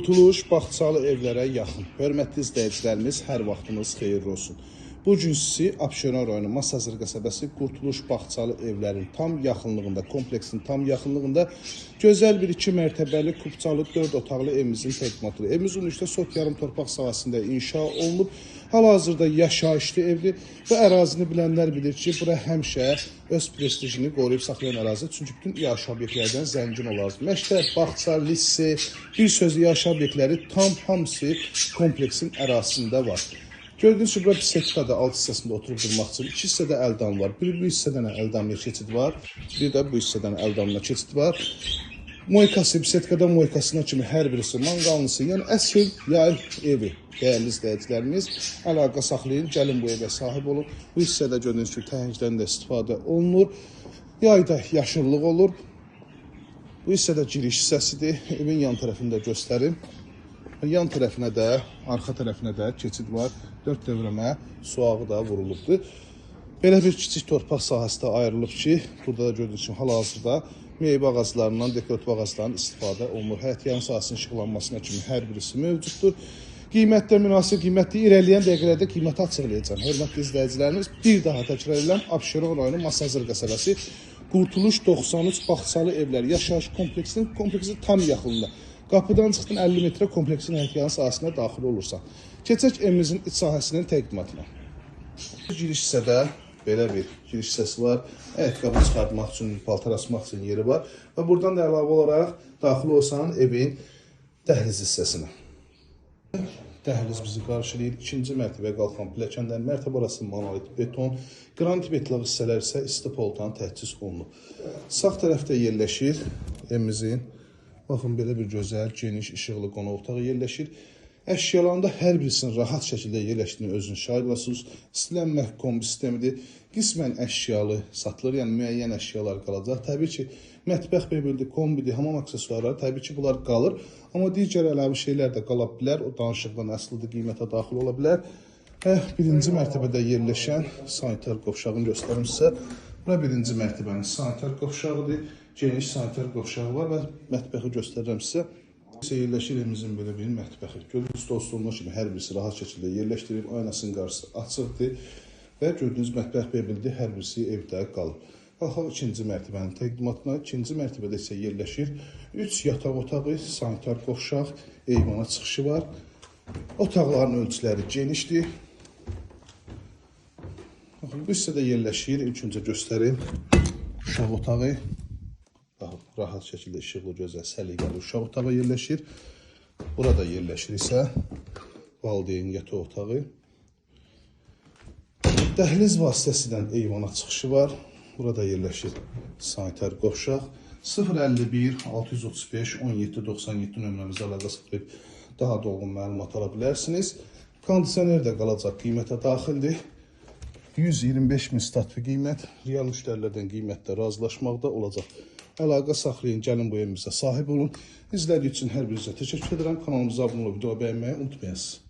Qurtuluş Bağçalı evlərə yaxın. Hörmətli izləyicilərimiz, hər vaxtınız xeyirli olsun. Bu gün sizi Abşeron rayonu Masazır qəsəbəsi Qurtuluş Bağçalı evlərin tam yaxınlığında, kompleksin tam yaxınlığında gözəl bir 2 mərtəbəli kubçalı 4 otaqlı evimizin təqdimatıdır. Evimiz ümumilikdə sot yarım torpaq sahəsində inşa olunub. Hal-hazırda yaşayışlı evli və ərazini bilənlər bilir ki, bura həmişə öz prestijini qoruyub saxlayan ərazi. Çünki bütün yaş obyektlərdən zəngin olar. Məktəb, bağça, lise, bir sözü yaş obyektləri tam hamısı kompleksin ərazisində var. Gördüğünüz gibi burada setkada alt hissəsində oturub durmaq üçün 2 hissədə əldam var. Bir bu hissədən əldamla keçid var. Bir də bu hissədən əldamla keçid var. Moykası, setkada moykasına kimi hər birisi manqallısı. Yəni əsl yay evi. Dəyərli izləyicilərimiz, əlaqə saxlayın, gəlin bu evə sahib olun. Bu hissədə gördüyünüz kimi təhəngdən də istifadə olunur. Yayda yaşıllıq olur. Bu hissədə giriş hissəsidir. Evin yan tərəfində göstərim. Yan tərəfinə də, arxa tərəfinə də keçid var. 4 dövrəmə suağı da vurulubdur. Belə bir kiçik torpaq sahəsi də ayrılıb ki, burada da gördüyünüz kimi hal-hazırda meyvə ağaclarından, dekorativ ağaclarından istifadə olunur. Həyət yan sahəsinin işıqlanmasına kimi hər birisi mövcuddur. Qiymətdə münasib qiymətli irəliləyən dəqiqələrdə qiyməti açıqlayacağım. Hörmətli izləyicilərimiz, bir daha təkrar edirəm, Abşeron rayonu Masazır qəsəbəsi Qurtuluş 93 Bağçalı evlər yaşayış kompleksinin tam yaxınında. Qapıdan çıxdın 50 metrə kompleksin həyətyanı sahəsinə daxil olursan. Keçək evimizin iç sahəsinin təqdimatına. Giriş hissədə belə bir giriş hissəsi var. Ayaqqabı çıxartmaq üçün, paltar asmaq üçün yeri var. Və buradan da əlavə olaraq daxil olsan evin dəhliz hissəsinə. Dəhliz bizi qarşılayır. 2-ci mərtəbəyə qalxan pilləkəndən mərtəbə arası monolit beton, qranit betlaq hissələr isə istipoltan təchiz olunub. Sağ tərəfdə yerləşir evimizin. Baxın, belə bir gözəl, geniş, işıqlı qonaq otağı yerləşir. Əşyalarında hər birisinin rahat şəkildə yerləşdiyini özünüz şahid olasınız. İstilənmə kombi sistemidir. Qismən əşyalı satılır, yəni müəyyən əşyalar qalacaq. Təbii ki, mətbəx mebeldir, kombidir, hamam aksesuarları, təbii ki, bunlar qalır. Amma digər əlavə şeylər də qala bilər. O danışıqdan əslidir, qiymətə daxil ola bilər. Birinci mərtəbədə yerləşən sanitar qovşağını göstərim sizə. Bura birinci mərtəbənin sanitar qovşağıdır. Geniş sanitar qovşağı var və mətbəxi göstərirəm sizə. Yerləşir evimizin belə bir mətbəxi. Gördüyünüz dostluğuna kimi hər birisi rahat şəkildə yerləşdirib, aynasının qarşısı açıqdır və gördüyünüz mətbəx bebildir, hər birisi evdə qalıb. Qalxaq ikinci mərtəbənin təqdimatına. İkinci mərtəbədə isə yerləşir 3 yataq otağı, sanitar qovşaq, eyvana çıxışı var. Otaqların ölçüləri genişdir. Bu hissədə yerləşir, ilk öncə göstərim, uşaq otağı. Rahat şəkildə işıqlı, gözəl, səliqəli uşaq otağı yerləşir. Burada yerləşir isə valideyn yataq otağı. Dəhliz vasitəsilə eyvana çıxışı var. Burada yerləşir sanitar qovşaq. 051 635 17 97 nömrəmizə əlaqə saxlayıb daha dolğun məlumat ala bilərsiniz. Kondisioner də qalacaq, qiymətə daxildir. 125 min statvi qiymət, real müştərilərdən qiymətdə razılaşmaqda olacaq. Əlaqə saxlayın, gəlin bu evimizə sahib olun. İzlədiyi üçün hər birinizə təşəkkür edirəm. Kanalımıza abunə olub, video bəyənməyi unutmayasınız.